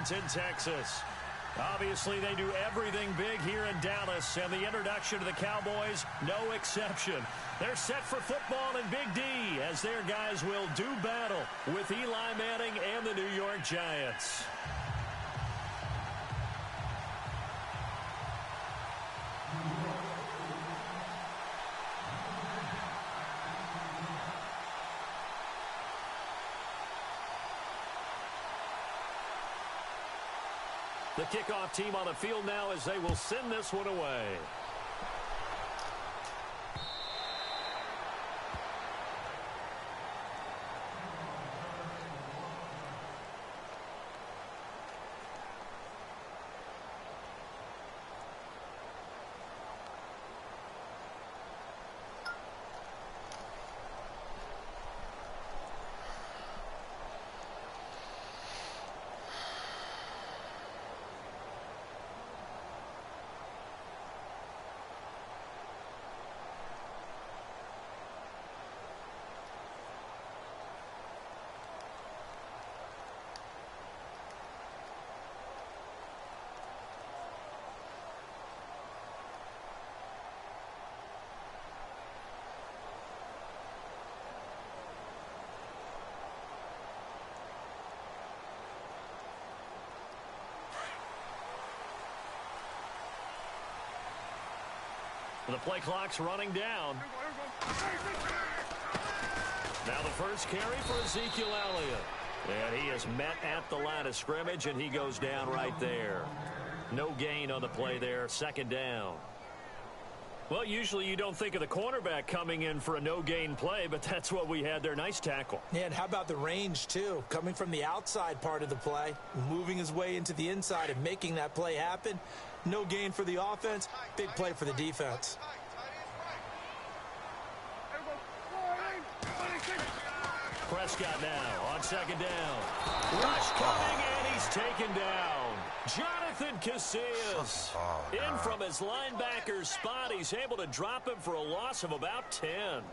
Arlington, Texas. Obviously, they do everything big here in Dallas, and the introduction to the Cowboys, no exception. They're set for football in Big D as their guys will do battle with Eli Manning and the New York Giants. The kickoff team on the field now as they will send this one away. The play clock's running down. Now the first carry for Ezekiel Elliott. And he is met at the line of scrimmage, and he goes down right there. No gain on the play there, second down. Well, usually you don't think of the cornerback coming in for a no-gain play, but that's what we had there. Nice tackle. Yeah, and how about the range, too? Coming from the outside part of the play, moving his way into the inside and making that play happen. No gain for the offense, big play for the defense. Prescott now on second down. Rush coming, and he's taken down. Jonathan Casillas in from his linebacker spot. He's able to drop him for a loss of about 10.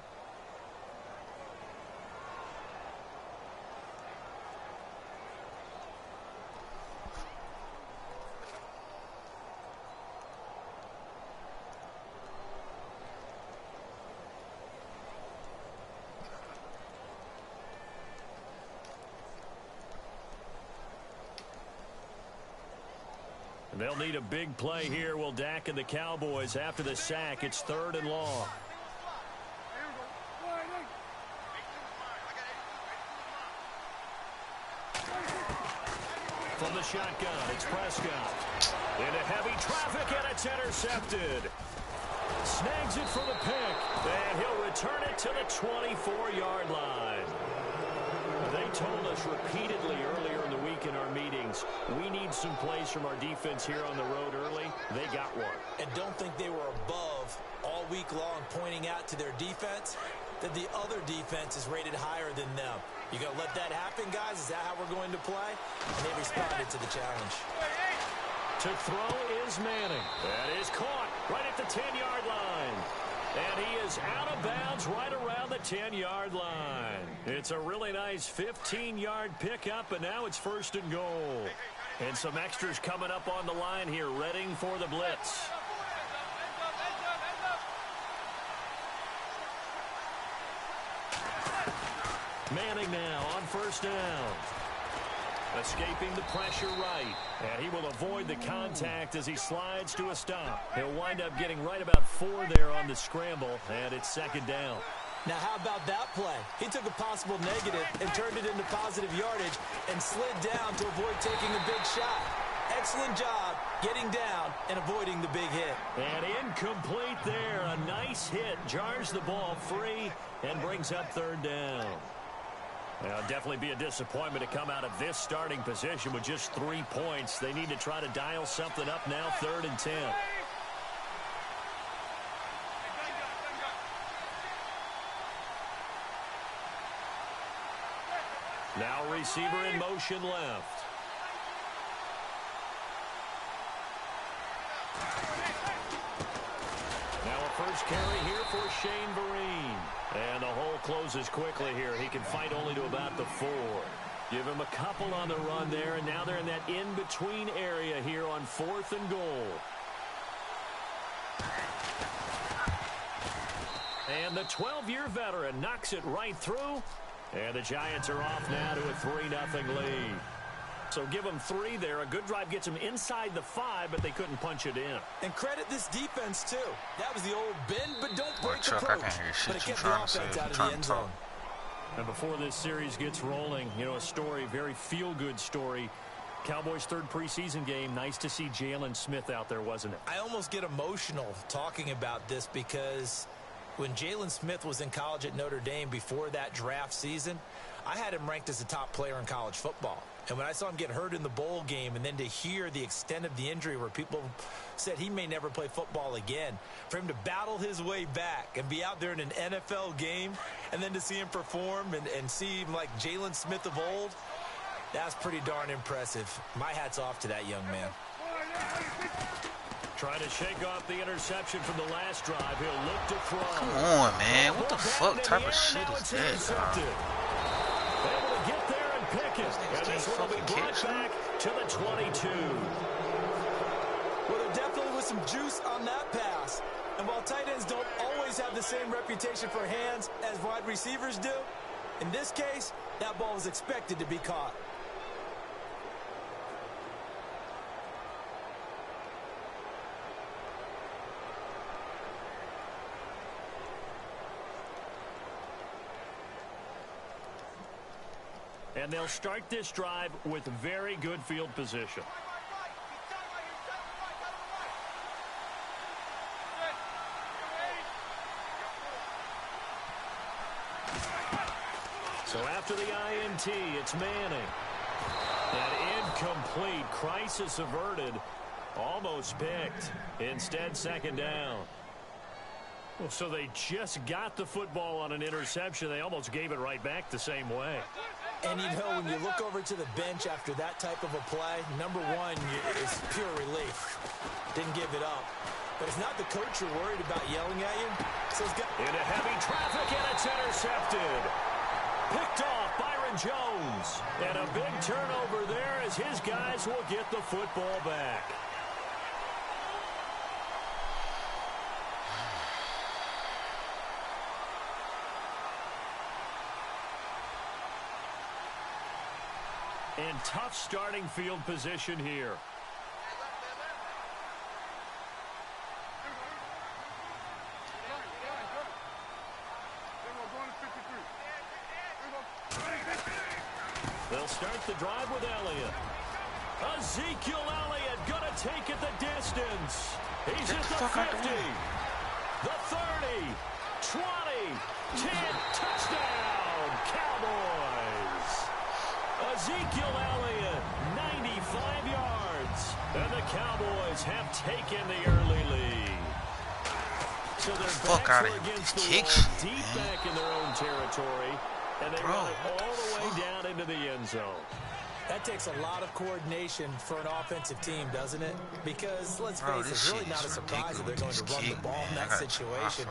They'll need a big play here. Will Dak and the Cowboys after the sack. It's 3rd and long. From the shotgun, it's Prescott. Into heavy traffic, and it's intercepted. Snags it for the pick, and he'll return it to the 24-yard line. They told us repeatedly earlier in the week in our meetings, we need some plays from our defense here on the road early. They got one. And don't think they were above all week long, pointing out to their defense that the other defense is rated higher than them. You going to let that happen, guys? Is that how we're going to play? And they responded to the challenge. To throw is Manning. That is caught right at the 10-yard line. And he is out of bounds right around the 10-yard line. It's a really nice 15-yard pickup, and now it's 1st and goal. And some extras coming up on the line here, readying for the blitz. Manning now on 1st down. Escaping the pressure right. And he will avoid the contact as he slides to a stop. He'll wind up getting right about 4 there on the scramble, and it's 2nd down. Now, how about that play? He took a possible negative and turned it into positive yardage and slid down to avoid taking a big shot. Excellent job getting down and avoiding the big hit. And incomplete there. A nice hit. Jars the ball free and brings up 3rd down. Now, definitely be a disappointment to come out of this starting position with just 3 points. They need to try to dial something up now, 3rd and 10. Now receiver in motion left. Now a first carry here for Shane Vereen. And the hole closes quickly here. He can fight only to about the 4. Give him a couple on the run there, and now they're in that in-between area here on 4th and goal. And the 12-year veteran knocks it right through. And the Giants are off now to a 3-0 lead. So give them 3 there. A good drive gets them inside the 5, but they couldn't punch it in. And credit this defense, too. That was the old bend, but don't break Chuck, approach. I can't hear shit But it you kept the trying to say. offense out of I'm the end trying to zone. And before this series gets rolling, you know, a story, very feel-good story. Cowboys' 3rd preseason game. Nice to see Jalen Smith out there, wasn't it? I almost get emotional talking about this because when Jalen Smith was in college at Notre Dame before that draft season, I had him ranked as a top player in college football. And when I saw him get hurt in the bowl game and then to hear the extent of the injury where people said he may never play football again, for him to battle his way back and be out there in an NFL game and then to see him perform and see him like Jalen Smith of old, that's pretty darn impressive. My hat's off to that young man. Trying to shake off the interception from the last drive. He'll look to throw. Come on, man. What the fuck type of shit is that, dog? Able to get there and pick it. And this will be brought back to the 22. Well, there definitely was some juice on that pass. And while tight ends don't always have the same reputation for hands as wide receivers do, in this case, that ball was expected to be caught. And they'll start this drive with very good field position. So after the INT, it's Manning. And incomplete. Crisis averted. Almost picked. Instead, 2nd down. Well, so they just got the football on an interception. They almost gave it right back the same way. And, you know, when you look over to the bench after that type of a play, number one is pure relief. Didn't give it up. But it's not the coach you're worried about yelling at you. So it's got into heavy traffic, and it's intercepted. Picked off Byron Jones. And a big turnover there as his guys will get the football back. And tough starting field position here. They'll start the drive with Elliott. Ezekiel Elliott gonna take it the distance. He's at the 50, the 30, 20, 10, touchdown, Cowboys. Ezekiel Elliott, 95 yards. And the Cowboys have taken the early lead. So they're back against the wall, deep back in their own territory. And they run it all the way down into the end zone. That takes a lot of coordination for an offensive team, doesn't it? Because, let's face it, it's really not a surprise that they're going to run the ball in that situation.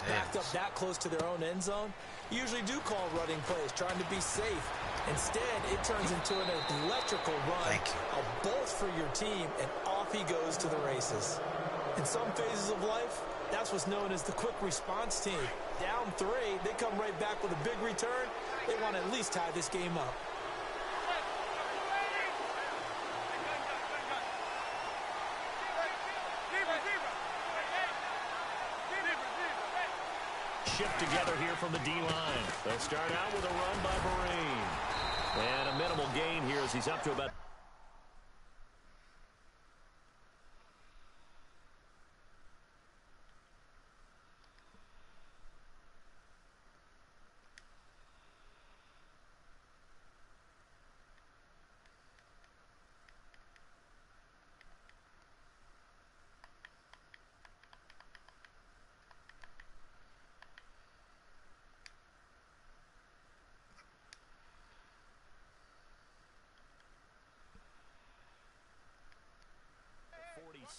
Backed up that close to their own end zone, usually do call running plays, trying to be safe. Instead, it turns into an electrical run, a bolt for your team, and off he goes to the races. In some phases of life, that's what's known as the quick response team. Down 3, they come right back with a big return. They want to at least tie this game up. Shift together here from the D-line. They'll start out with a run by Vereen. And a minimal gain here as he's up to about... the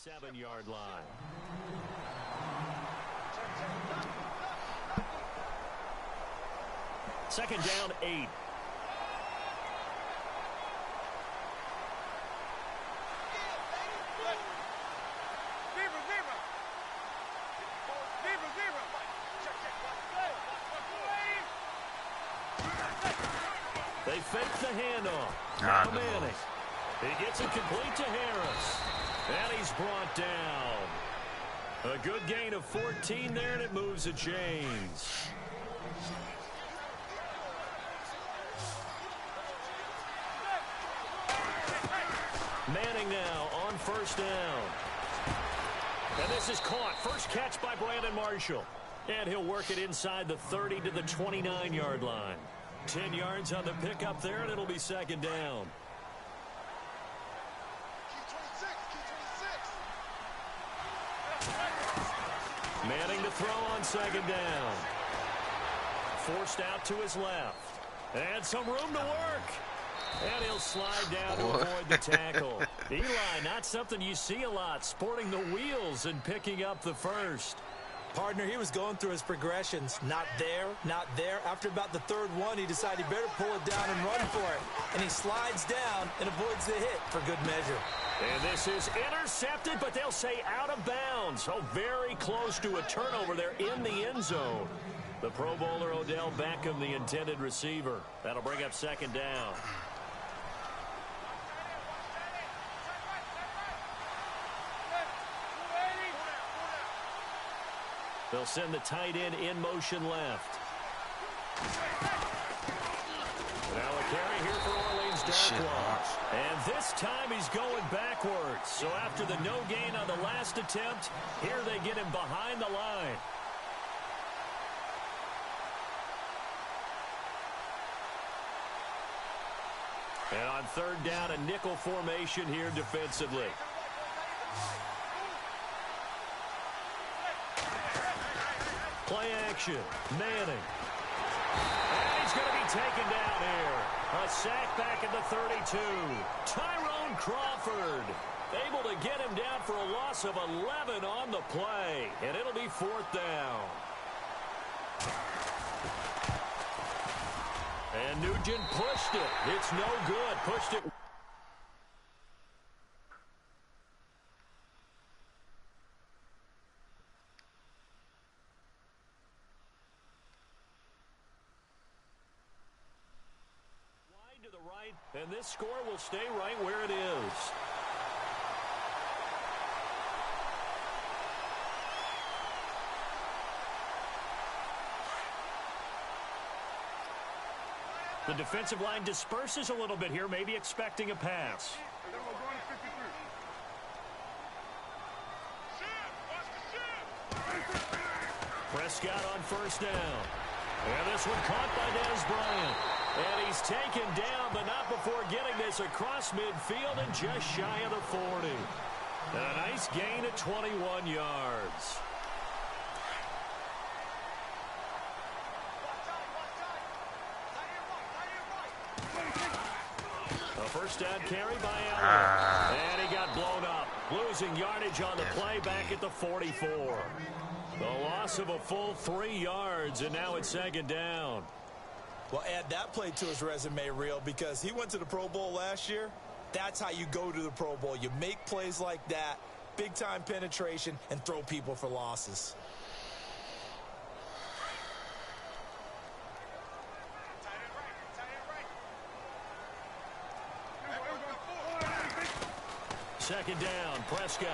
47-yard line. Second down, 8. fake the handoff. Nah, Now Manning. He gets it complete to Harris. And he's brought down. A good gain of 14 there, and it moves the chains. Manning now on first down. And this is caught. First catch by Brandon Marshall. And he'll work it inside the 30 to the 29-yard line. 10 yards on the pickup there, and it'll be second down. Manning to throw on second down. Forced out to his left. And some room to work. And he'll slide down to avoid the tackle. Eli, not something you see a lot, sporting the wheels and picking up the first. Partner, he was going through his progressions. Not there, not there. After about the third one, he decided he better pull it down and run for it. And he slides down and avoids the hit for good measure. And this is intercepted, but they'll say out of bounds. So very close to a turnover there in the end zone. The Pro Bowler Odell Beckham, the intended receiver. That'll bring up second down. They'll send the tight end in motion left. Now a carry here for Orleans Darkwa. And this time he's going backwards. So after the no gain on the last attempt, here they get him behind the line. And on third down, a nickel formation here defensively. Play action. Manning. And he's going to be taken down here. A sack back at the 32. Tyrone Crawford able to get him down for a loss of 11 on the play. And it'll be fourth down. And Nugent pushed it. It's no good. Pushed it. To the right, and this score will stay right where it is. The defensive line disperses a little bit here, maybe expecting a pass. Prescott on first down. And this one caught by Dez Bryant. And he's taken down, but not before getting this across midfield and just shy of the 40. And a nice gain at 21 yards. A first down carry by Allen. And he got blown up. Losing yardage on the play back at the 44. The loss of a full 3 yards, and now it's second down. Well, add that play to his resume, Real, because he went to the Pro Bowl last year. That's how you go to the Pro Bowl. You make plays like that, big-time penetration, and throw people for losses. Second down, Prescott.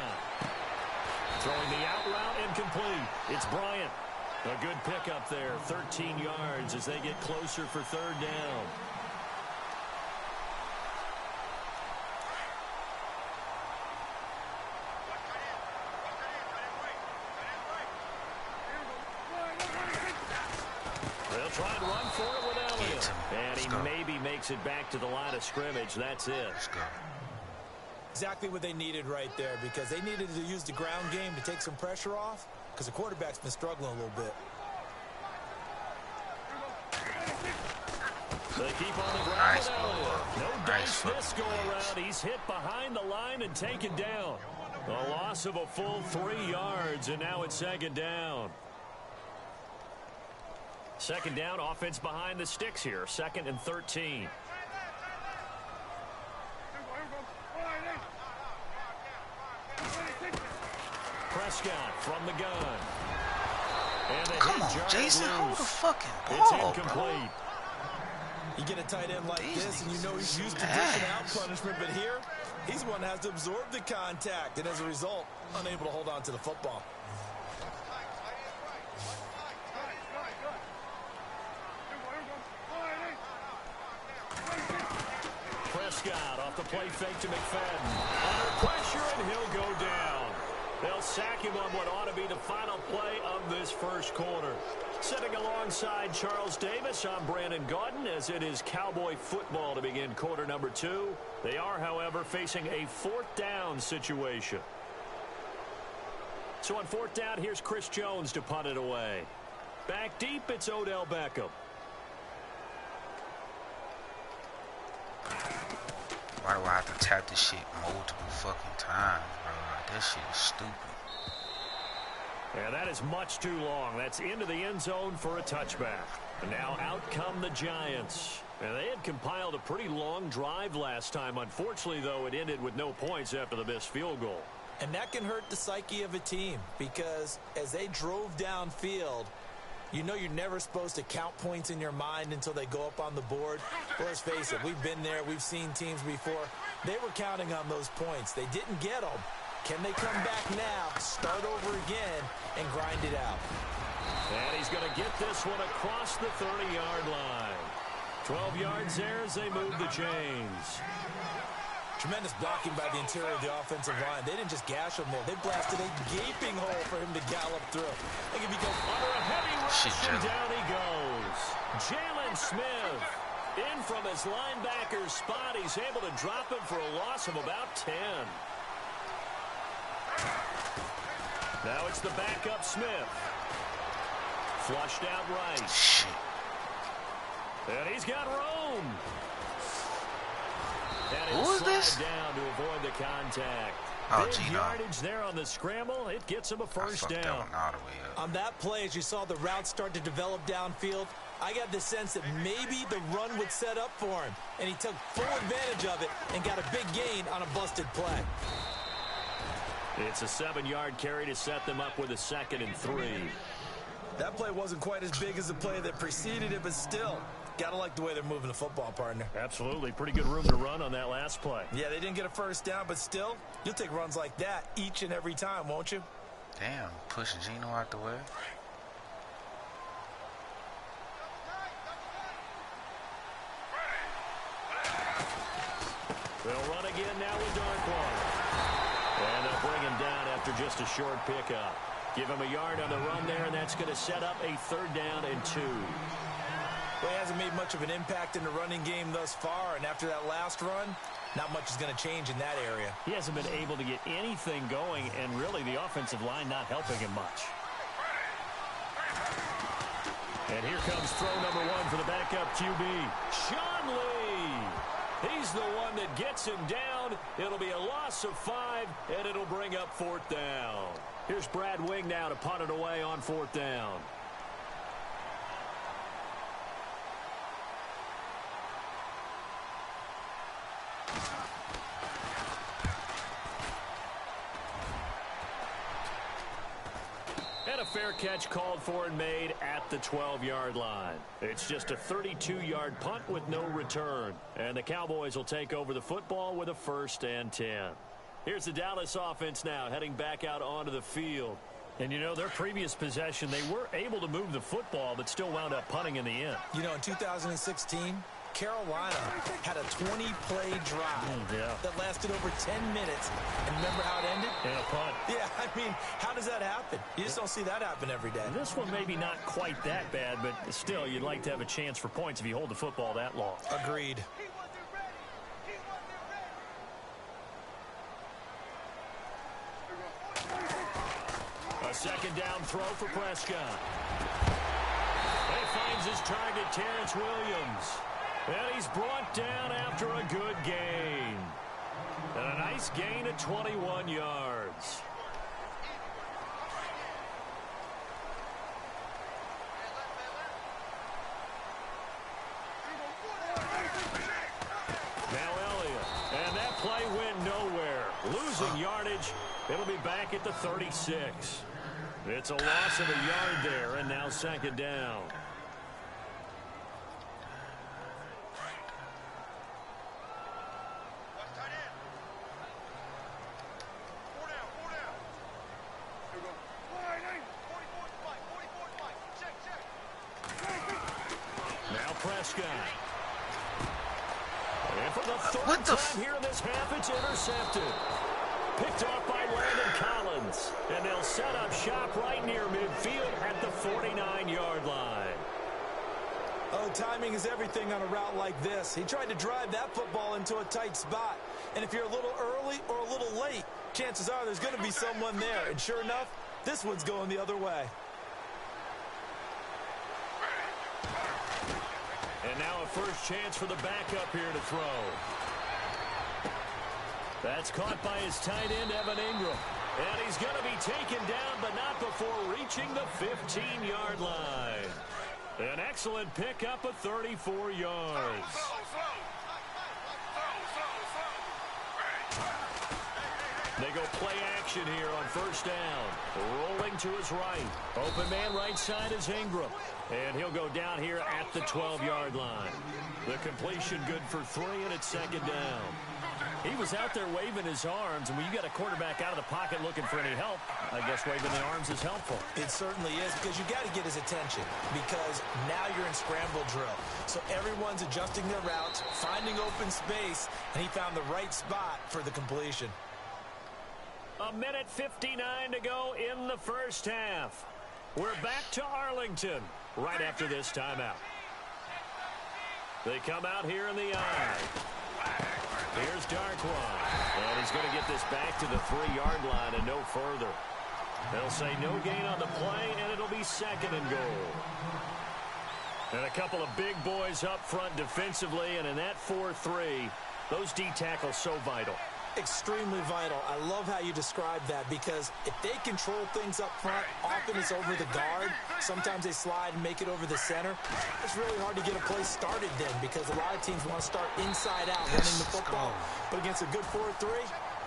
Throwing the out route incomplete. It's Bryant. A good pickup there, 13 yards as they get closer for third down. They'll try and run for it with Elliott. And he maybe makes it back to the line of scrimmage. That's it. Let's go. Exactly what they needed right there, because they needed to use the ground game to take some pressure off, because the quarterback's been struggling a little bit. They keep on the ground. Nice with Elliott. No nice dice this go around. He's hit behind the line and taken down. A loss of a full 3 yards, and now it's second down. Second down, offense behind the sticks here. Second and 13. Prescott from the gun. And the Come on, Jason, hold the fucking ball, it's incomplete. bro. You get a tight end like this, and you know he's used to dishing out punishment, but here, he's one that has to absorb the contact, and as a result, unable to hold on to the football. Prescott off the play fake to McFadden. Under pressure, and he'll go down. They'll sack him on what ought to be the final play of this first quarter. Sitting alongside Charles Davis, I'm Brandon Gaudin, as it is Cowboy football to begin quarter number 2. They are, however, facing a 4th down situation. So on 4th down, here's Chris Jones to punt it away. Back deep, it's Odell Beckham. Why do I have to tap this shit multiple fucking times, bro? Like, that shit is stupid. And that is much too long. That's into the end zone for a touchback. And now out come the Giants. And they had compiled a pretty long drive last time. Unfortunately, though, it ended with no points after the missed field goal. And that can hurt the psyche of a team, because as they drove downfield, you know you're never supposed to count points in your mind until they go up on the board. Well, let's face it, we've been there. We've seen teams before. They were counting on those points. They didn't get them. Can they come back now, start over again, and grind it out? And he's going to get this one across the 30-yard line. 12 yards there as they move the chains. Tremendous blocking by the interior of the offensive line. They didn't just gash him there. They blasted a gaping hole for him to gallop through. Like if he goes under a heavy rush, and down he goes. Jalen Smith in from his linebacker spot. He's able to drop him for a loss of about 10. Now it's the backup Smith. Flushed out right. Shit. And he's got room. Who is this? Down to avoid the contact. Oh, Big yardage there on the scramble. It gets him a first down. That one all the way up. On that play, as you saw the route start to develop downfield, I got the sense that maybe the run would set up for him. And he took full advantage of it and got a big gain on a busted play. It's a 7-yard carry to set them up with a 2nd and 3. That play wasn't quite as big as the play that preceded it, but still, gotta like the way they're moving the football, partner. Absolutely. Pretty good room to run on that last play. Yeah, they didn't get a first down, but still, you'll take runs like that each and every time, won't you? Damn, push Geno out the way. They'll run again now with Darkwater. And they'll bring him down after just a short pickup. Give him a yard on the run there, and that's going to set up a 3rd down and 2. Well, he hasn't made much of an impact in the running game thus far, and after that last run, not much is going to change in that area. He hasn't been able to get anything going, and really the offensive line not helping him much. And here comes throw number 1 for the backup QB, Sean Lee. He's the one that gets him down. It'll be a loss of 5, and it'll bring up 4th down. Here's Brad Wing now to punt it away on 4th down. And a fair catch called for and made at the 12-yard line. It's just a 32-yard punt with no return. And the Cowboys will take over the football with a 1st and 10. Here's the Dallas offense now heading back out onto the field. And, you know, their previous possession, they were able to move the football but still wound up punting in the end. You know, in 2016, Carolina had a 20-play drive that lasted over 10 minutes. And remember how it ended? And a punt. Yeah, I mean, how does that happen? You just don't see that happen every day. This one maybe not quite that bad, but still, you'd like to have a chance for points if you hold the football that long. Agreed. A 2nd down throw for Prescott. He finds his target, Terrence Williams. And he's brought down after a good gain. And a nice gain of 21 yards. Now Elliott. And that play went nowhere. Losing yardage. It'll be back at the 36. It's a loss of a yard there, and now 2nd down. Prescott. And for the third time here in this half, it's intercepted. Picked off by Landon Collins. And they'll set up shop right near midfield at the 49-yard line. Oh, timing is everything on a route like this. He tried to drive that football into a tight spot. And if you're a little early or a little late, chances are there's going to be someone there. And sure enough, this one's going the other way. And now a first chance for the backup here to throw. That's caught by his tight end, Evan Ingram. And he's going to be taken down, but not before reaching the 15-yard line. An excellent pickup of 34 yards. They go play action here on first down. Rolling to his right. Open man right side is Ingram. And he'll go down here at the 12-yard line. The completion good for 3, and it's second down. He was out there waving his arms, and when you got a quarterback out of the pocket looking for any help, I guess waving the arms is helpful. It certainly is, because you got to get his attention, because now you're in scramble drill. So everyone's adjusting their routes, finding open space, and he found the right spot for the completion. A minute 59 to go in the first half. We're back to Arlington right after this timeout. They come out here in the eye. Here's Darkwan. And he's going to get this back to the 3-yard line and no further. They'll say no gain on the play, and it'll be second and goal. And a couple of big boys up front defensively, and in that 4-3, those D tackles so vital. Extremely vital. I love how you describe that, because if they control things up front, often it's over the guard. Sometimes they slide and make it over the center. It's really hard to get a play started then, because a lot of teams want to start inside out running the football. But against a good 4-3,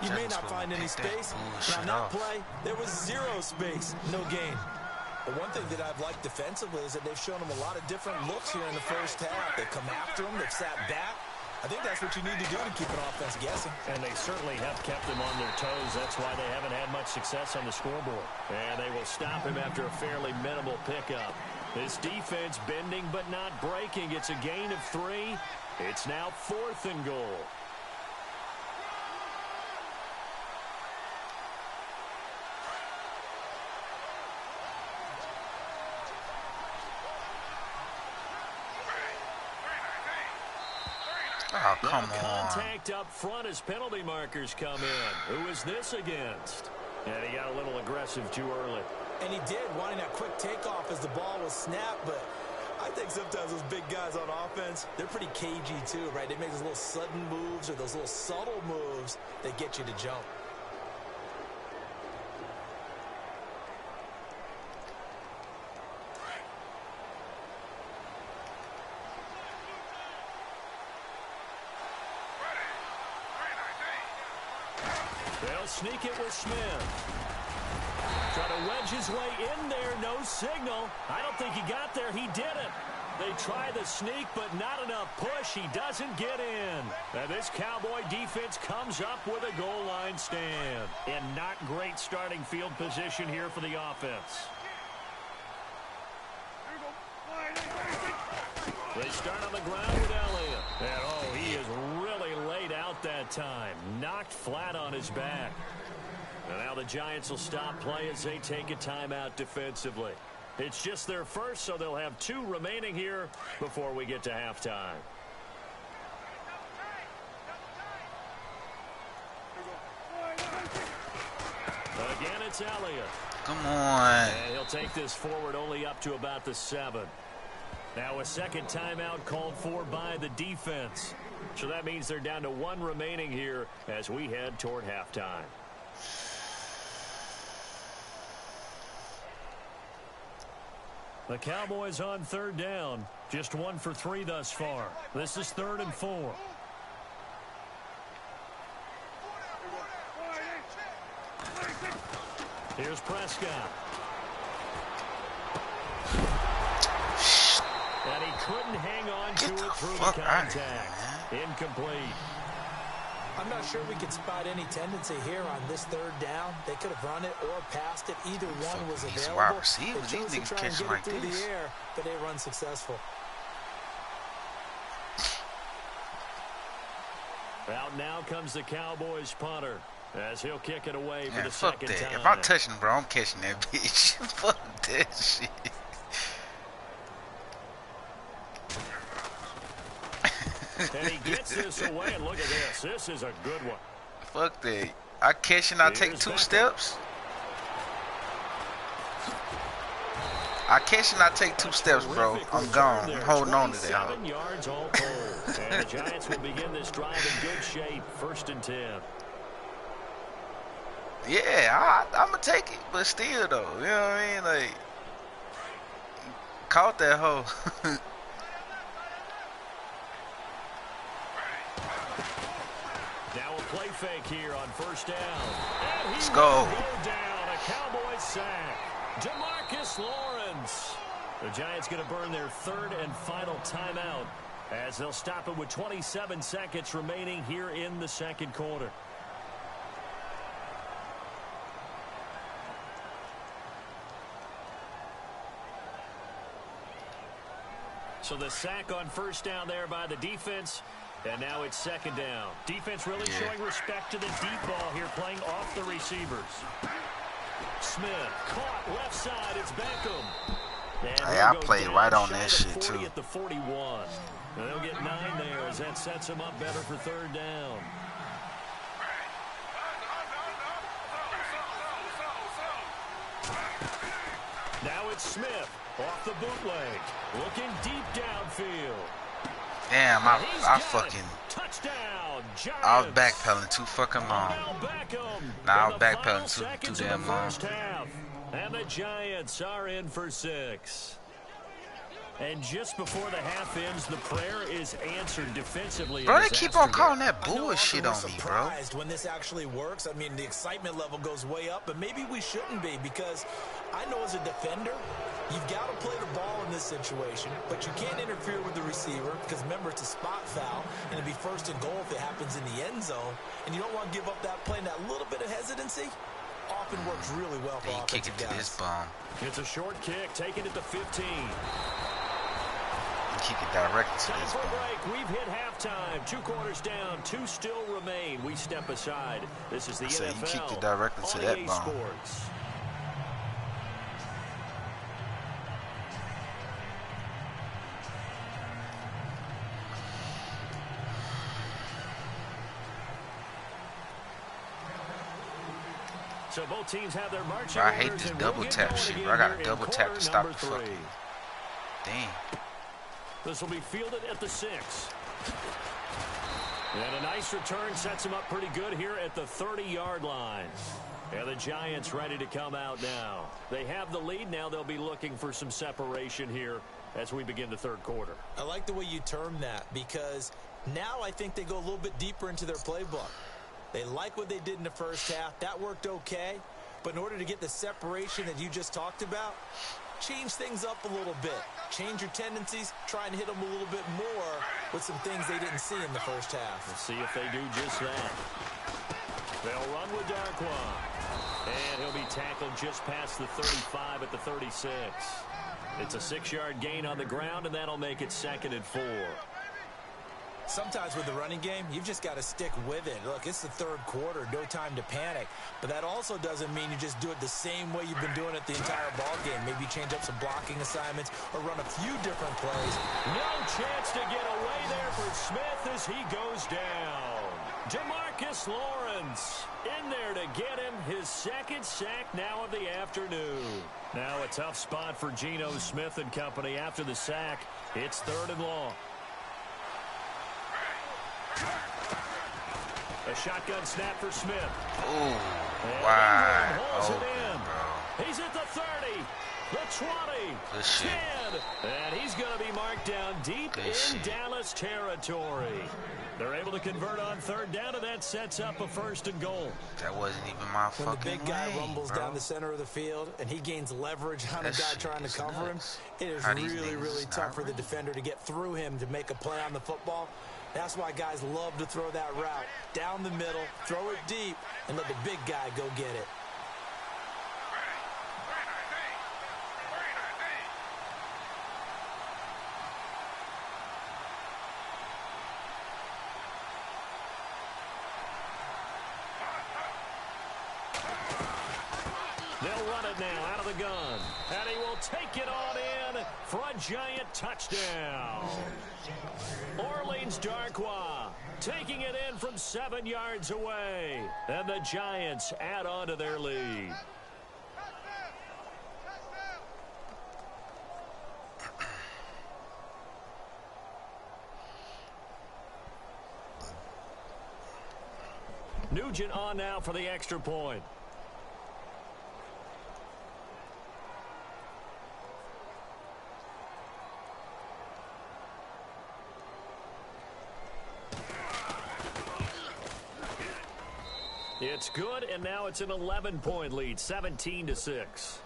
you may not find any space. And on that play, there was 0 space, no gain. But one thing that I've liked defensively is that they've shown them a lot of different looks here in the first half. They've come after them. They've sat back. I think that's what you need to do to keep an offense guessing. And they certainly have kept them on their toes. That's why they haven't had much success on the scoreboard. And they will stop him after a fairly minimal pickup. This defense bending but not breaking. It's a gain of 3. It's now 4th and goal. Oh, come on. Contact up front as penalty markers come in. Who is this against? And he got a little aggressive too early. And he did, wanting that quick takeoff as the ball was snapped. But I think sometimes those big guys on offense, they're pretty cagey too, right? They make those little sudden moves or those little subtle moves that get you to jump. They'll sneak it with Smith. Try to wedge his way in there. No signal. I don't think he got there. He didn't. They try the sneak, but not enough push. He doesn't get in. And this Cowboy defense comes up with a goal line stand. And not great starting field position here for the offense. They start on the ground with Elliott. And, oh, he is really laid out that time. Knocked flat on his back. And now the Giants will stop play as they take a timeout defensively. It's just their first, so they'll have 2 remaining here before we get to halftime. Again, it's Elliott. Come on. And he'll take this forward only up to about the 7. Now a second timeout called for by the defense. So that means they're down to 1 remaining here as we head toward halftime. The Cowboys on 3rd down. Just 1 for 3 thus far. This is 3rd and 4. Here's Prescott. And he couldn't hang on to it through the contact. Incomplete. I'm not sure we could spot any tendency here on this 3rd down. They could have run it or passed it. Either one was These available. wide receivers, They these chose to niggas try and catching get it like through this. the air, but they run successful. comes the Cowboys punter as he'll kick it away for the fuck second that. time. If I'm touching, bro, I'm catching that bitch. Fuck that shit. And he gets this away, and look at this. This is a good one. Fuck that. I catch and I take 2 steps. I catch and I take 2 steps, bro. I'm gone. I'm holding on to that. 7 yards all told. And the Giants will begin this drive in good shape. 1st and 10. Yeah, I'm going to take it. But still, though. You know what I mean? Like, caught that hoe. Now a play fake here on 1st down. And Let's go. Down. A Cowboys sack. DeMarcus Lawrence. The Giants going to burn their 3rd and final timeout as they'll stop it with 27 seconds remaining here in the 2nd quarter. So the sack on 1st down there by the defense. And now it's 2nd down. Defense really showing respect to the deep ball here, playing off the receivers. Smith caught left side. It's Beckham. Hey, I played right on that shit too. At the 41. And they'll get 9 there as that sets them up better for 3rd down. Now it's Smith off the bootleg, looking deep downfield. Damn, I fucking touchdown. Giants. I was backpedaling too fucking long. Nah, I was backpedaling too damn long. And the Giants are in for 6. And just before the half ends, the prayer is answered defensively. Bro, they keep on calling that bullshit on me, bro. When this actually works, I mean, the excitement level goes way up, but maybe we shouldn't be, because I know as a defender, you've got to play the ball in this situation, but you can't interfere with the receiver because, remember, it's a spot foul, and it'd be 1st and goal if it happens in the end zone, and you don't want to give up that play, and that little bit of hesitancy often works really well for offensive guys. Kick it to this bum. It's a short kick, taking it to 15. Kick it directly to this ball. Break. We've hit halftime. 2 quarters down. 2 still remain. We step aside. This is the NFL. You kicked it directly to that ball. Sports. So both teams have their marching I hate this double tap shit, bro. I got to double tap to stop the fucking. Damn. This will be fielded at the 6. And a nice return sets him up pretty good here at the 30-yard line. And the Giants ready to come out now. They have the lead. Now they'll be looking for some separation here as we begin the 3rd quarter. I like the way you termed that, because now I think they go a little bit deeper into their playbook. They like what they did in the 1st half. That worked okay. But in order to get the separation that you just talked about, change things up a little bit. Change your tendencies. Try and hit them a little bit more with some things they didn't see in the 1st half. We'll see if they do just that. They'll run with Darquan. And he'll be tackled just past the 35 at the 36. It's a 6-yard gain on the ground, and that'll make it 2nd and 4. Sometimes with the running game, you've just got to stick with it. Look, it's the 3rd quarter, no time to panic. But that also doesn't mean you just do it the same way you've been doing it the entire ball game. Maybe change up some blocking assignments or run a few different plays. No chance to get away there for Smith as he goes down. DeMarcus Lawrence in there to get him his 2nd sack now of the afternoon. Now a tough spot for Geno Smith and company after the sack. It's 3rd and long. A shotgun snap for Smith. Ooh, wow. He's at the 30, the 20, 10, and he's going to be marked down deep in Dallas territory. They're able to convert on 3rd down, and that sets up a 1st and goal. That wasn't even my fucking When the big guy rumbles bro. Down the center of the field and he gains leverage on a guy trying to cover him, it is really tough for the defender to get through him to make a play on the football. That's why guys love to throw that route down the middle, throw it deep, and let the big guy go get it. They'll run it now out of the gun. And he will take it on in for a giant touchdown. Orleans Darkwa taking it in from 7 yards away. And the Giants add on to their lead. Nugent on now for the extra point. It's good, and now it's an 11-point lead, 17-6.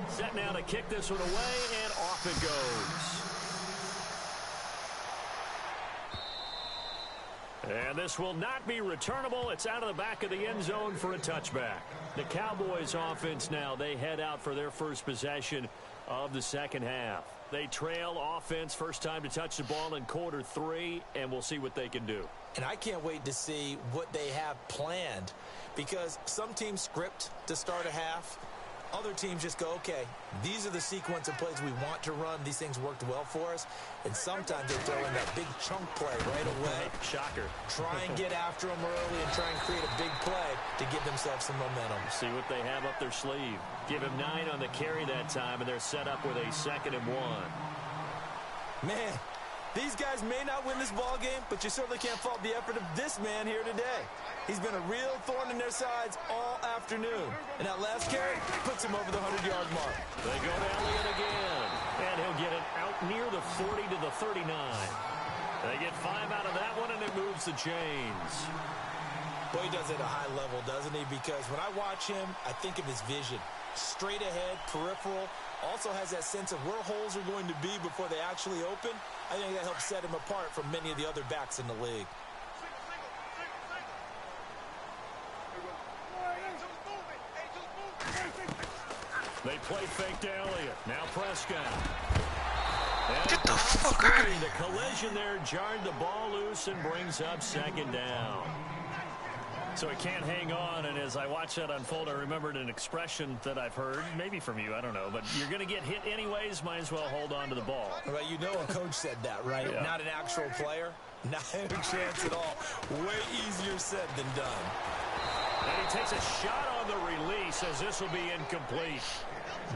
Set now to kick this one away, and off it goes. And this will not be returnable. It's out of the back of the end zone for a touchback. The Cowboys offense now, they head out for their first possession of the second half. They trail offense, first time to touch the ball in quarter 3, and we'll see what they can do. And I can't wait to see what they have planned, because some teams script to start a half. Other teams just go, okay, these are the sequence of plays we want to run. These things worked well for us. And sometimes they throw in that big chunk play right away. Shocker. Try and get after them early and try and create a big play to give themselves some momentum. See what they have up their sleeve. Give him 9 on the carry that time, and they're set up with a 2nd and 1. Man, these guys may not win this ball game, but you certainly can't fault the effort of this man here today. He's been a real thorn in their sides all afternoon. And that last carry puts him over the 100-yard mark. They go to Elliott again. And he'll get it out near the 40 to the 39. They get 5 out of that one, and it moves the chains. Boy, he does it at a high level, doesn't he? Because when I watch him, I think of his vision. Straight ahead, peripheral. Also has that sense of where holes are going to be before they actually open. I think that helps set him apart from many of the other backs in the league. They play fake to Elliott. Now Prescott. Get the fuck out of here. The collision there jarred the ball loose and brings up 2nd down. So he can't hang on, and as I watch that unfold, I remembered an expression that I've heard, maybe from you, I don't know, but you're going to get hit anyways, might as well hold on to the ball. Well, you know a coach said that, right? Yeah. Not an actual player. Not a chance at all. Way easier said than done. And he takes a shot on the release as this will be incomplete.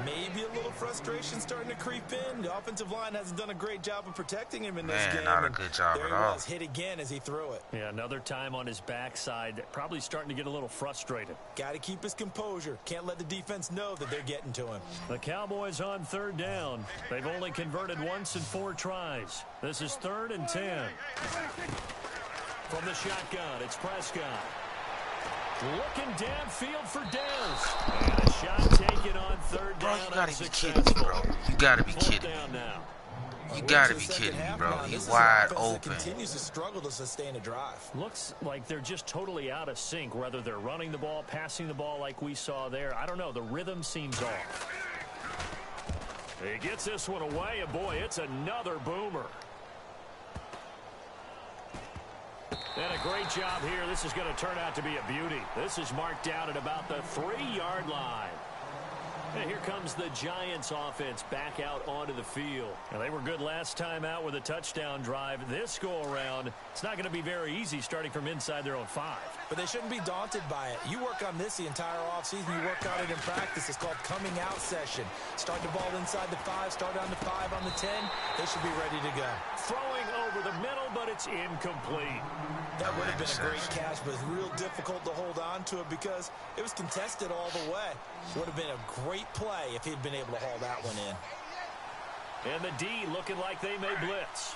Maybe a little frustration starting to creep in. The offensive line hasn't done a great job of protecting him in this game. Not a good job at all. There he was, hit again as he threw it. Yeah, another time on his backside. Probably starting to get a little frustrated. Got to keep his composure. Can't let the defense know that they're getting to him. The Cowboys on 3rd down. They've only converted once in 4 tries. This is 3rd and 10. From the shotgun, it's Prescott. Looking downfield for Dez. And a shot taken on 3rd down. Bro, you gotta be kidding me, bro. You gotta be kidding me. Now. You gotta be kidding me, bro. He's wide open. Continues to struggle to sustain a drive. Looks like they're just totally out of sync, whether they're running the ball, passing the ball like we saw there. I don't know. The rhythm seems off. He gets this one away, and boy, it's another boomer. And a great job here. This is going to turn out to be a beauty. This is marked out at about the 3-yard line. And here comes the Giants offense back out onto the field. And they were good last time out with a touchdown drive. This go-around, it's not going to be very easy starting from inside their own 5. But they shouldn't be daunted by it. You work on this the entire offseason. You work on it in practice. It's called coming out session. Start the ball inside the 5, start on the 5, on the 10. They should be ready to go. Throwing over the middle, but it's incomplete. That would have been a great catch, but it's real difficult to hold on to it because it was contested all the way. Would have been a great play if he'd been able to haul that one in. And the D looking like they may blitz.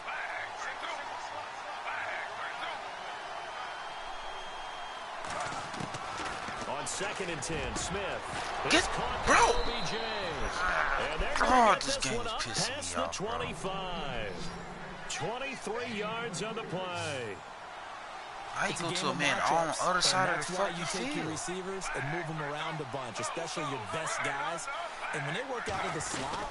On 2nd and 10, Smith. Get, bro. And they're going to get this one up past the 25. 23 yards on the play. How you It's a go game to a of man matchups, on the other side of the and that's why fucking you take your field? receivers and move them around a bunch, especially your best guys. And when they work out of the slot,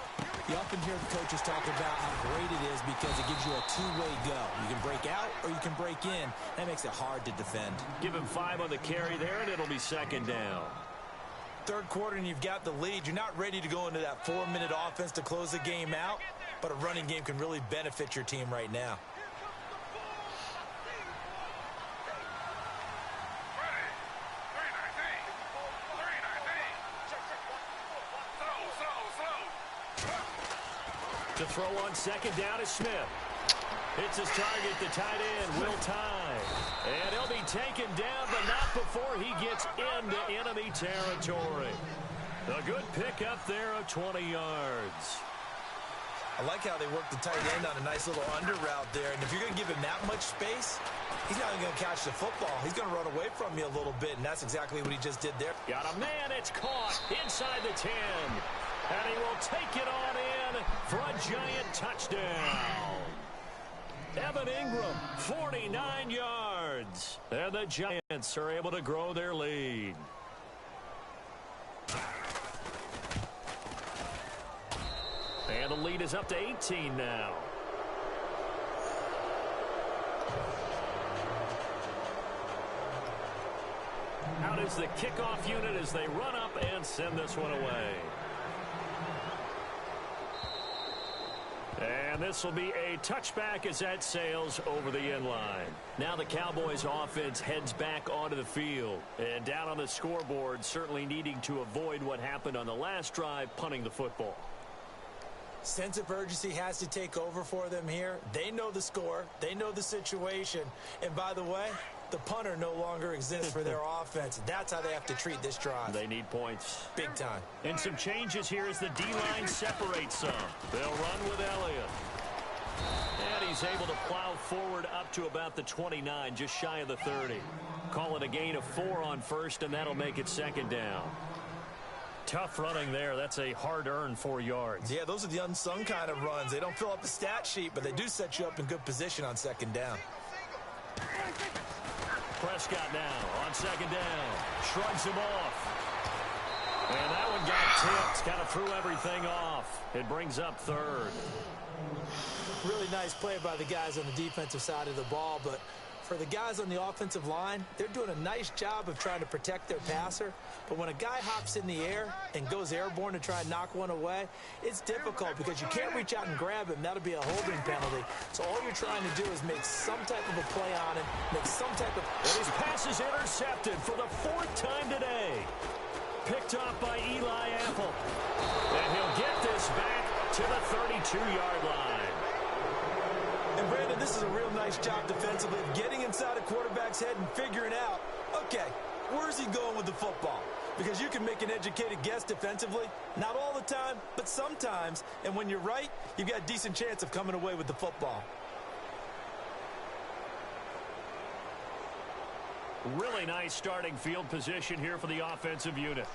you often hear the coaches talk about how great it is because it gives you a two-way go. You can break out or you can break in. That makes it hard to defend. Give him 5 on the carry there, and it'll be second down. Third quarter and you've got the lead. You're not ready to go into that 4-minute offense to close the game out, but a running game can really benefit your team right now. To throw on second down is Smith. Hits his target, the tight end, Will Tye. And he'll be taken down, but not before he gets into enemy territory. A good pickup there of 20 yards. I like how they work the tight end on a nice little under route there. And if you're going to give him that much space, he's not even going to catch the football. He's going to run away from you a little bit, and that's exactly what he just did there. Got a man, it's caught inside the 10. And he will take it on in for a giant touchdown. Evan Ingram, 49 yards. And the Giants are able to grow their lead. And the lead is up to 18 now. Out is the kickoff unit as they run up and send this one away. And this will be a touchback as that sails over the end line. Now the Cowboys offense heads back onto the field. And down on the scoreboard, certainly needing to avoid what happened on the last drive, punting the football. Sense of urgency has to take over for them here. They know the score. They know the situation. And by the way, the punter no longer exists for their offense. That's how they have to treat this drive. They need points. Big time. And some changes here as the D-line separates some. They'll run with Elliott. And he's able to plow forward up to about the 29, just shy of the 30. Call it a gain of 4 on first, and that'll make it second down. Tough running there. That's a hard-earned 4 yards. Yeah, those are the unsung kind of runs. They don't fill up the stat sheet, but they do set you up in good position on second down. Prescott now on second down. Shrugs him off. And that one got tipped. Kind of threw everything off. It brings up third. Really nice play by the guys on the defensive side of the ball, but for the guys on the offensive line, they're doing a nice job of trying to protect their passer. But when a guy hops in the air and goes airborne to try and knock one away, it's difficult because you can't reach out and grab him. That'll be a holding penalty. So all you're trying to do is make some type of a play on him, make some type of... And his pass is intercepted for the 4th time today. Picked off by Eli Apple. And he'll get this back to the 32-yard line. And Brandon, this is a real nice job defensively of getting inside a quarterback's head and figuring out, okay, where's he going with the football? Because you can make an educated guess defensively, not all the time, but sometimes. And when you're right, you've got a decent chance of coming away with the football. Really nice starting field position here for the offensive unit.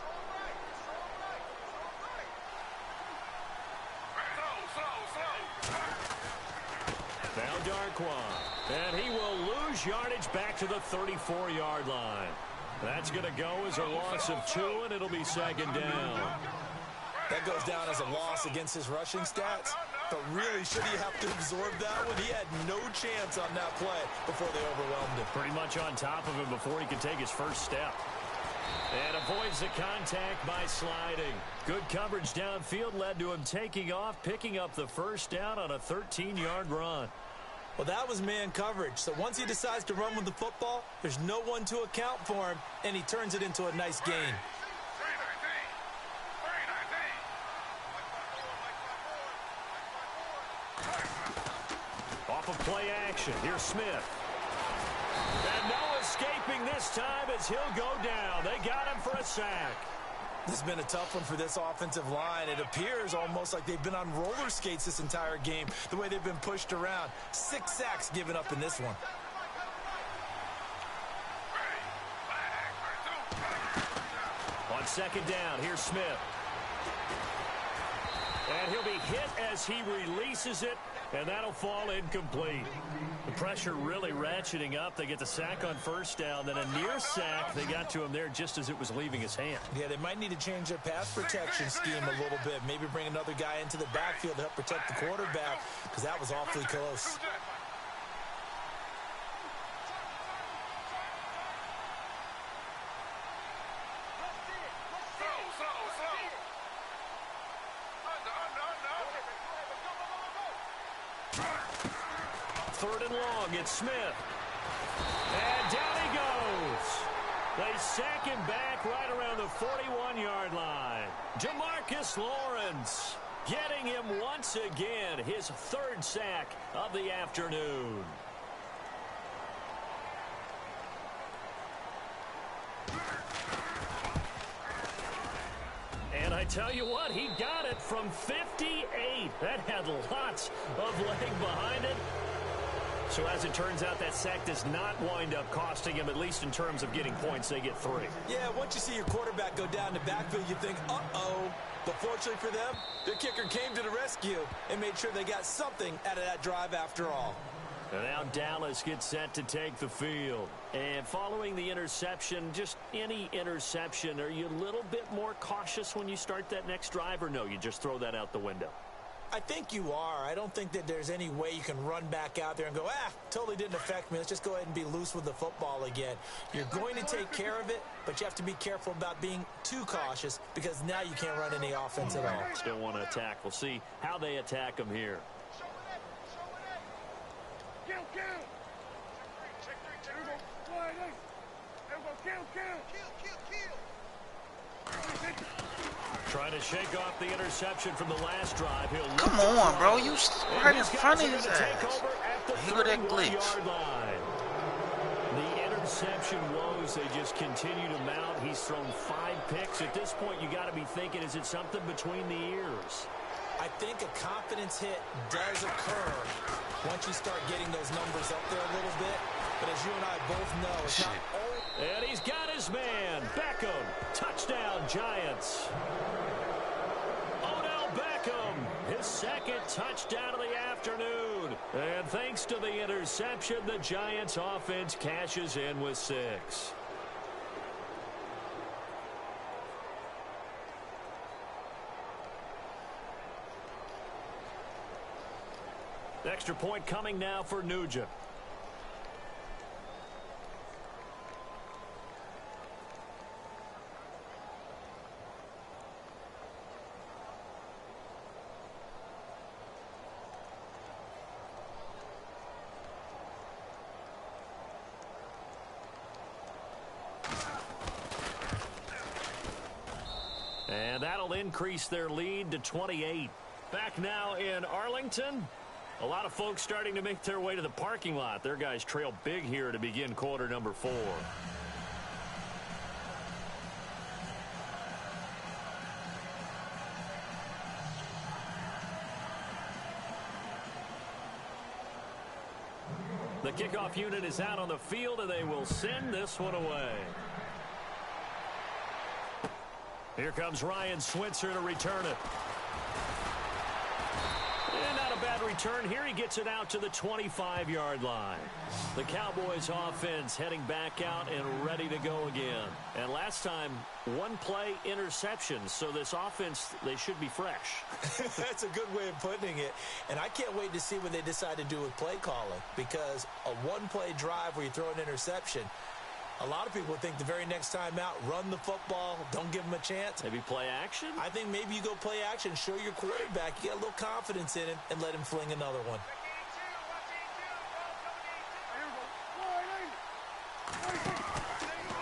Now Darquan, and he will lose yardage back to the 34-yard line. That's going to go as a loss of 2, and it'll be second down. That goes down as a loss against his rushing stats. But really, should he have to absorb that one? He had no chance on that play before they overwhelmed him. Pretty much on top of him before he could take his first step. And avoids the contact by sliding. Good coverage downfield led to him taking off, picking up the first down on a 13-yard run. Well, that was man coverage. So once he decides to run with the football, there's no one to account for him, and he turns it into a nice gain. Off of play action. Here's Smith. And no escaping this time as he'll go down. They got him for a sack. This has been a tough one for this offensive line. It appears almost like they've been on roller skates this entire game, the way they've been pushed around. 6 sacks given up in this one. On second down, here's Smith. And he'll be hit as he releases it And that'll fall incomplete. The pressure really ratcheting up. They get the sack on first down, then a near sack. They got to him there just as it was leaving his hand. Yeah, they might need to change their pass protection scheme a little bit. Maybe bring another guy into the backfield to help protect the quarterback, because that was awfully close. Third and long, it's Smith. And down he goes. They sack him back right around the 41-yard line. Jamarcus Lawrence getting him once again, his third sack of the afternoon. And I tell you what, he got it from 58. That had lots of leg behind it. So as it turns out, that sack does not wind up costing him, at least in terms of getting points. They get 3. Yeah, once you see your quarterback go down the backfield, you think, uh-oh. But fortunately for them, their kicker came to the rescue and made sure they got something out of that drive after all. And now Dallas gets set to take the field. And following the interception, just any interception, are you a little bit more cautious when you start that next drive, or no, you just throw that out the window? I think you are. I don't think that there's any way you can run back out there and go, totally didn't affect me. Let's just go ahead and be loose with the football again. You're going to take care of it, but you have to be careful about being too cautious, because now you can't run any offense at all. Still want to attack. We'll see how they attack them here. Trying to shake off the interception from the last drive. Come on, bro. You right in front of his ass. Here with that glitch. The interception woes, they just continue to mount. He's thrown 5 picks. At this point, you got to be thinking, is it something between the ears? I think a confidence hit does occur once you start getting those numbers up there a little bit. But as you and I both know, it's not all. And he's got his man. Beckham. Touchdown, Giants. Odell Beckham. His second touchdown of the afternoon. And thanks to the interception, the Giants offense cashes in with 6. Extra point coming now for Nugent. And that'll increase their lead to 28. Back now in Arlington. A lot of folks starting to make their way to the parking lot. Their guys trail big here to begin quarter number 4. The kickoff unit is out on the field, and they will send this one away. Here comes Ryan Switzer to return it. And not a bad return here. He gets it out to the 25-yard line. The Cowboys offense heading back out and ready to go again. And last time, 1-play interception. So this offense, they should be fresh. That's a good way of putting it. And I can't wait to see what they decide to do with play calling. Because a 1-play drive where you throw an interception, a lot of people think the very next time out, run the football, don't give them a chance. Maybe play action? I think maybe you go play action, show your quarterback, you got a little confidence in him, and let him fling another one.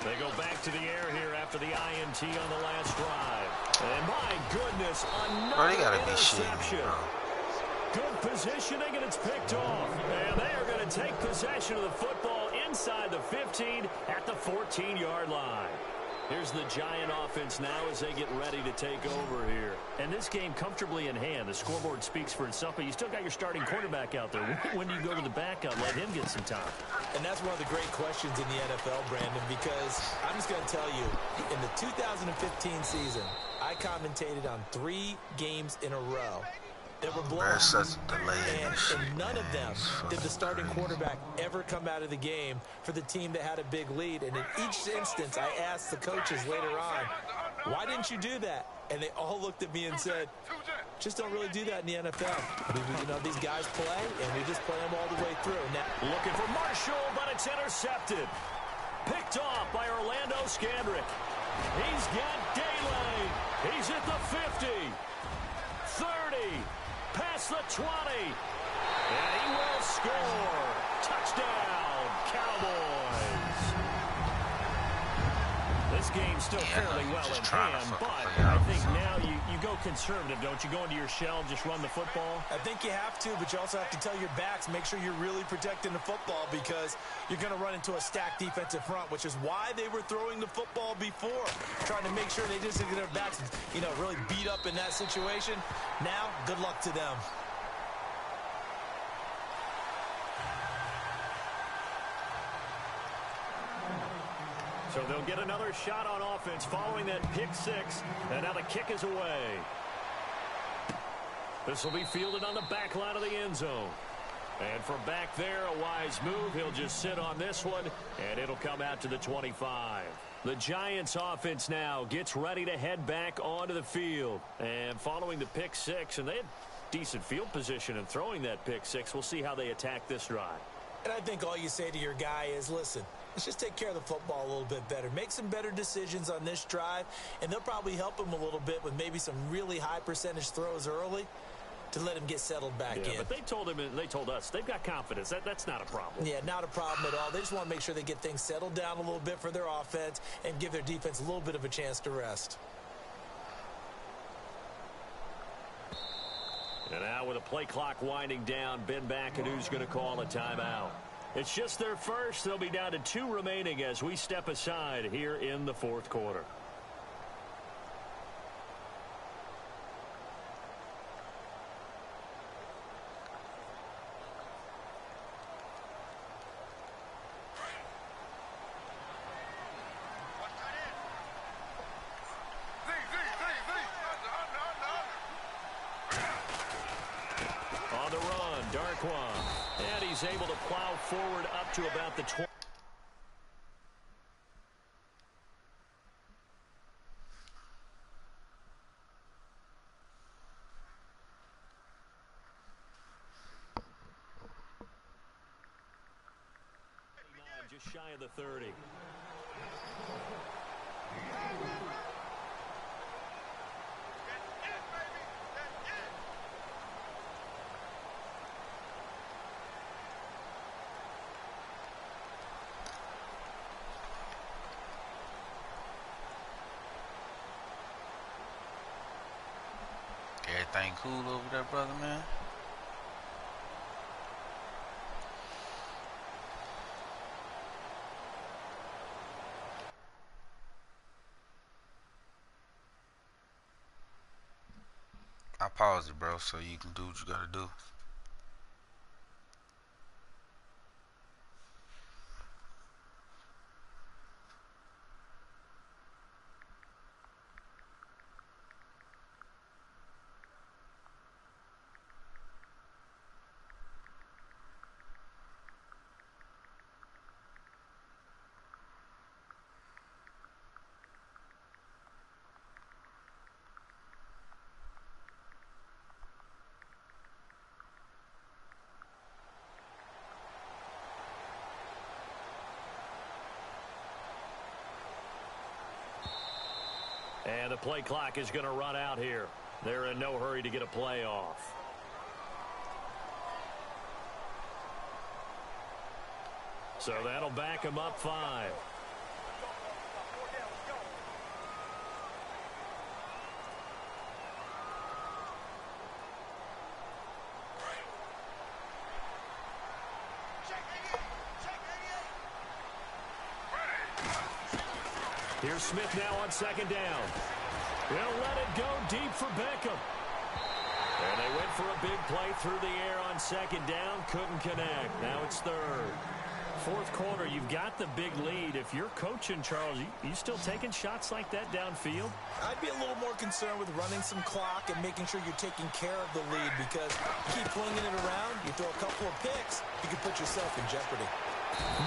They go back to the air here after the INT on the last drive. And my goodness, another interception. Good positioning, and it's picked off. And they are going to take possession of the football inside the 15 at the 14-yard line. Here's the Giant offense now as they get ready to take over here. And this game comfortably in hand. The scoreboard speaks for itself, but you still got your starting quarterback out there. When do you go to the backup, let him get some time? And that's one of the great questions in the NFL, Brandon, because I'm just going to tell you, in the 2015 season, I commentated on 3 games in a row that were blown. There's such a delay in And this shit, none of them did the starting crazy. quarterback ever come out of the game for the team that had a big lead. And in each instance, I asked the coaches later on, why didn't you do that? And they all looked at me and said, just don't really do that in the NFL. You know, these guys play, and we just play them all the way through. Now, looking for Marshall, but it's intercepted. Picked off by Orlando Scandrick. He's got Daylay. He's at the 50. 30. Past the 20. And he will score. Touchdown, Cowboys. This game's still fairly well in hand, but I think now you go conservative, don't you? Go into your shell, just run the football? I think you have to, but you also have to tell your backs, make sure you're really protecting the football because you're going to run into a stacked defensive front, which is why they were throwing the football before, trying to make sure they just get their backs, really beat up in that situation. Now, good luck to them. So they'll get another shot on offense following that pick six. And now the kick is away. This will be fielded on the back line of the end zone. And from back there, a wise move. He'll just sit on this one, and it'll come out to the 25. The Giants offense now gets ready to head back onto the field. And following the pick six, and they had decent field position in throwing that pick six. We'll see how they attack this drive. And I think all you say to your guy is, listen, let's just take care of the football a little bit better. Make some better decisions on this drive, and they'll probably help him a little bit with maybe some really high percentage throws early to let him get settled back in. But they told him and they told us they've got confidence. That's not a problem. Yeah, not a problem at all. They just want to make sure they get things settled down a little bit for their offense and give their defense a little bit of a chance to rest. And now with the play clock winding down, Ben McAdoo's going to call a timeout. It's just their first. They'll be down to 2 remaining as we step aside here in the fourth quarter. On the run, Darkwan. And he's able to plow forward up to about the 20. Just shy of the 30. Everything cool over there, brother, man? I paused it, bro, so you can do what you gotta do. And the play clock is going to run out here. They're in no hurry to get a play off. So that'll back him up 5. Here's Smith now on second down. They'll let it go deep for Beckham. And they went for a big play through the air on second down. Couldn't connect. Now it's third. Fourth quarter, you've got the big lead. If you're coaching, Charles, you still taking shots like that downfield? I'd be a little more concerned with running some clock and making sure you're taking care of the lead, because you keep flinging it around, you throw a couple of picks, you can put yourself in jeopardy.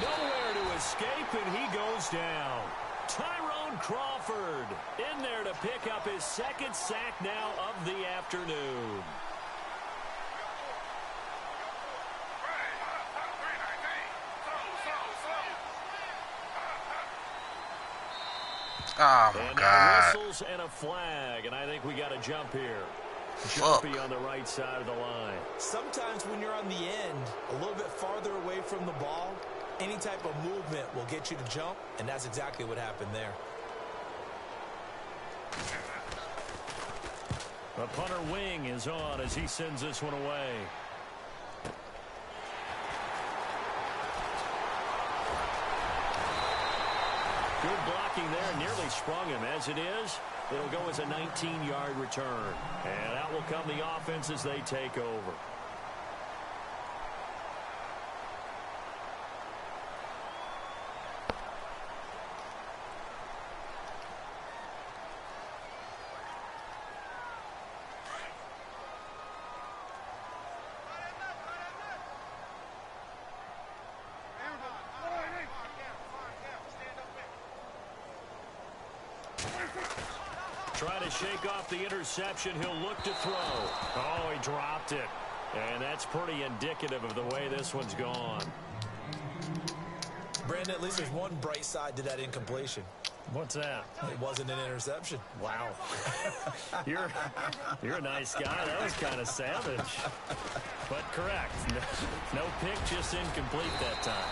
Nowhere to escape, and he goes down. Tyrone Crawford in there to pick up his second sack now of the afternoon. Oh, my God. Whistles and a flag, and I think we got a jump here. Fuck. Jumpy on the right side of the line. Sometimes when you're on the end, a little bit farther away from the ball, any type of movement will get you to jump, and that's exactly what happened there. The punter wing is on as he sends this one away. Good blocking there, nearly sprung him. As it is, it'll go as a 19-yard return. And out will come the offense as they take over. Try to shake off the interception. He'll look to throw. Oh, he dropped it. And that's pretty indicative of the way this one's gone. Brandon, at least there's one bright side to that incompletion. What's that? It wasn't an interception. Wow. You're a nice guy. That was kind of savage. But correct. No pick, just incomplete that time.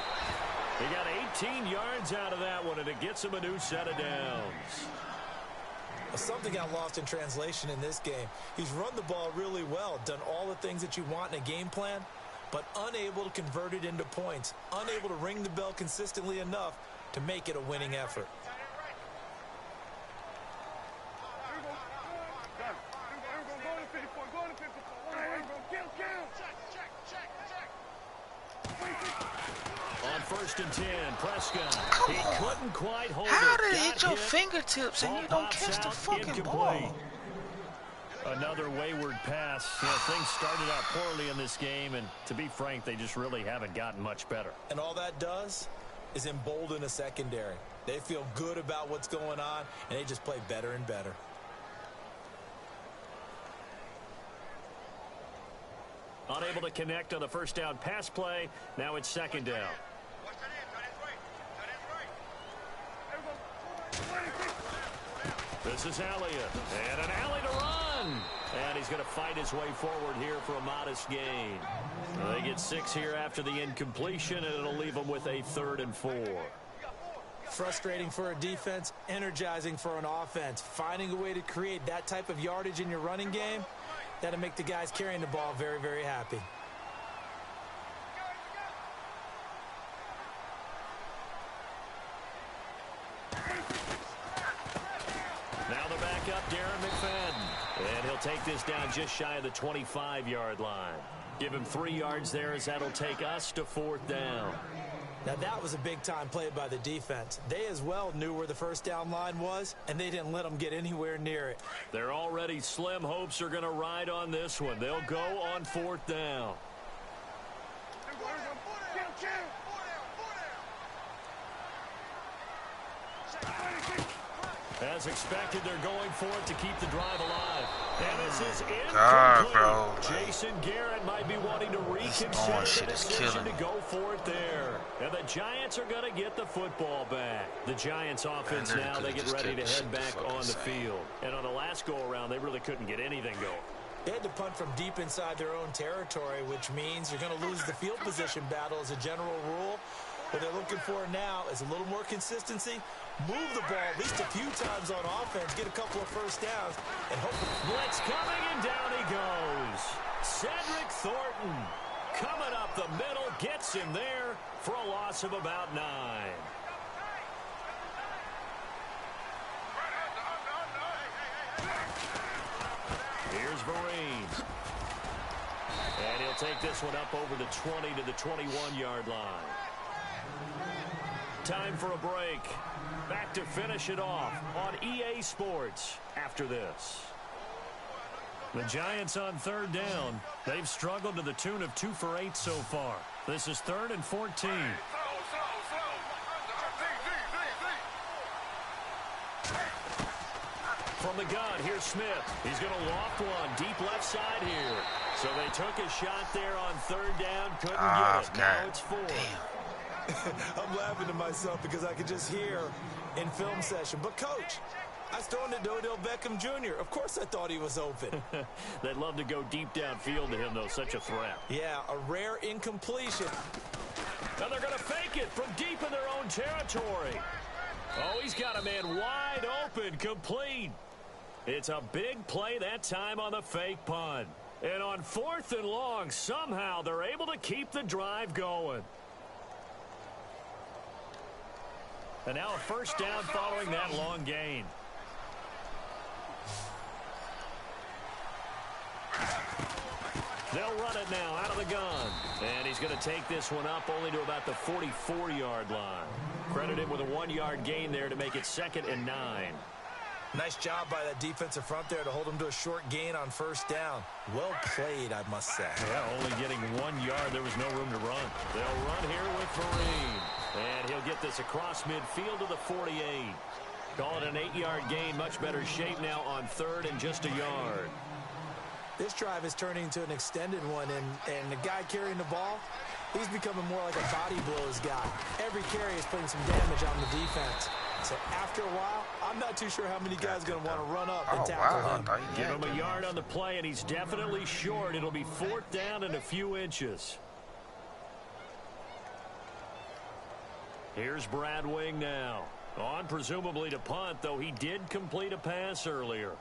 He got 18 yards out of that one, and it gets him a new set of downs. Something got lost in translation in this game. He's run the ball really well, done all the things that you want in a game plan, but unable to convert it into points, unable to ring the bell consistently enough to make it a winning effort. On 1st and 10, Prescott. Come He on. couldn't quite hold How it. did it Got hit your hit. fingertips and Ball you don't pops catch the out, fucking incomplete. ball? Another wayward pass. You know, things started out poorly in this game, and to be frank, they just really haven't gotten much better. And all that does is embolden a secondary. They feel good about what's going on, and they just play better and better. Unable to connect on the first down pass play. Now it's second down. This is Elliott. And an alley to run. And he's going to fight his way forward here for a modest gain. They get 6 here after the incompletion, and it'll leave them with a 3rd and 4. Frustrating for a defense, energizing for an offense. Finding a way to create that type of yardage in your running game, that'll make the guys carrying the ball very, very happy. Now the backup, Darren McFadden. And he'll take this down just shy of the 25-yard line. Give him 3 yards there as that'll take us to 4th down. Now that was a big-time play by the defense. They as well knew where the first down line was, and they didn't let them get anywhere near it. Their already slim hopes are going to ride on this one. They'll go on 4th down. As expected, they're going for it to keep the drive alive. And this is incomplete. God, bro. Jason Garrett might be wanting to reconsider the decision to go for it there. And the Giants are going to get the football back. The Giants offense now, they get ready to head back on the field. And on the last go-around, they really couldn't get anything going. They had to punt from deep inside their own territory, which means you're going to lose the field position battle as a general rule. What they're looking for now is a little more consistency, move the ball at least a few times on offense, get a couple of first downs, and hopefully... Blitz coming, and down he goes. Cedric Thornton coming up the middle, gets him there for a loss of about 9. Here's Vereen. And he'll take this one up over the 20 to the 21-yard line. Time for a break. Back to finish it off on EA Sports after this. The Giants on third down. They've struggled to the tune of 2 for 8 so far. This is 3rd and 14. From the gun, here's Smith. He's going to loft one deep left side here. So they took a shot there on third down. Couldn't get it. Now it's 4. I'm laughing to myself because I could just hear in film session. But, Coach, I was throwing to Odell Beckham Jr. Of course I thought he was open. They'd love to go deep downfield to him, though. Such a threat. Yeah, a rare incompletion. Now they're going to fake it from deep in their own territory. Oh, he's got a man wide open, complete. It's a big play that time on the fake punt. And on 4th and long, somehow they're able to keep the drive going. And now a first down following that long gain. They'll run it now out of the gun. And he's going to take this one up only to about the 44-yard line. Credited with a 1-yard gain there to make it 2nd and 9. Nice job by that defensive front there to hold him to a short gain on first down. Well played, I must say. Yeah, only getting 1 yard. There was no room to run. They'll run here with Vereen. And he'll get this across midfield to the 48. Call it an 8-yard gain. Much better shape now on 3rd and just a yard. This drive is turning into an extended one, and the guy carrying the ball, he's becoming more like a body blows guy. Every carry is putting some damage on the defense. So after a while, I'm not too sure how many guys are going to want to run up and tackle him. Give him a yard on the play, and he's definitely short. It'll be 4th down and a few inches. Here's Brad Wing now. On presumably to punt, though he did complete a pass earlier.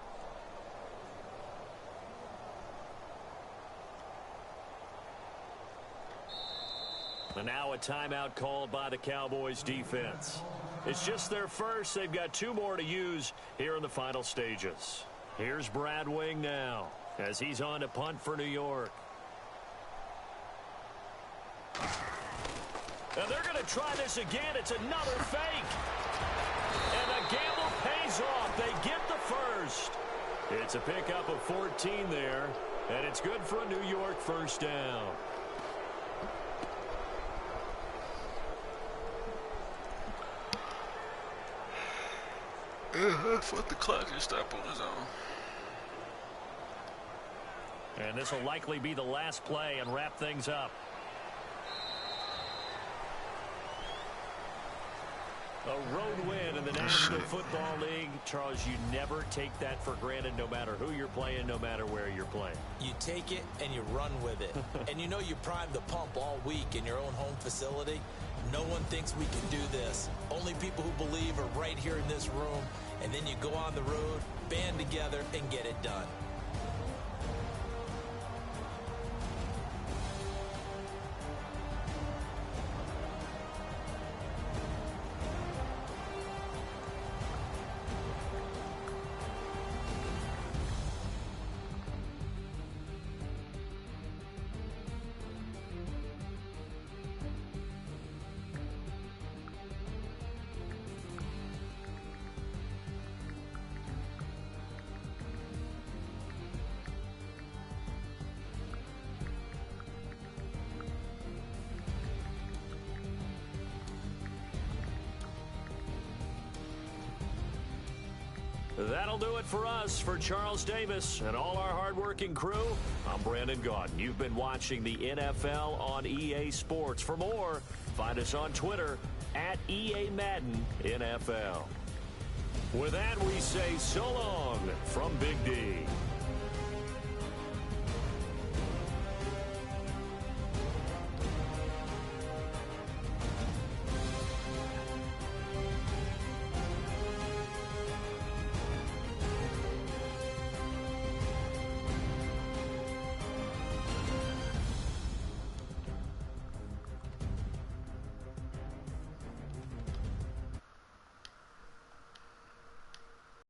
And now a timeout called by the Cowboys defense. It's just their first. They've got 2 more to use here in the final stages. Here's Brad Wing now as he's on to punt for New York. And they're going to try this again. It's another fake. And the gamble pays off. They get the first. It's a pickup of 14 there. And it's good for a New York first down. Fuck the clock and stop on his own. And this will likely be the last play and wrap things up. A road win in the National Football League. Charles, you never take that for granted no matter who you're playing, no matter where you're playing. You take it and you run with it. And you know you primed the pump all week in your own home facility. No one thinks we can do this. Only people who believe are right here in this room. And then you go on the road, band together, and get it done. That'll do it for us. For Charles Davis and all our hardworking crew, I'm Brandon Gaudin. You've been watching the NFL on EA Sports. For more, find us on Twitter at EA Madden NFL. With that, we say so long from Big D.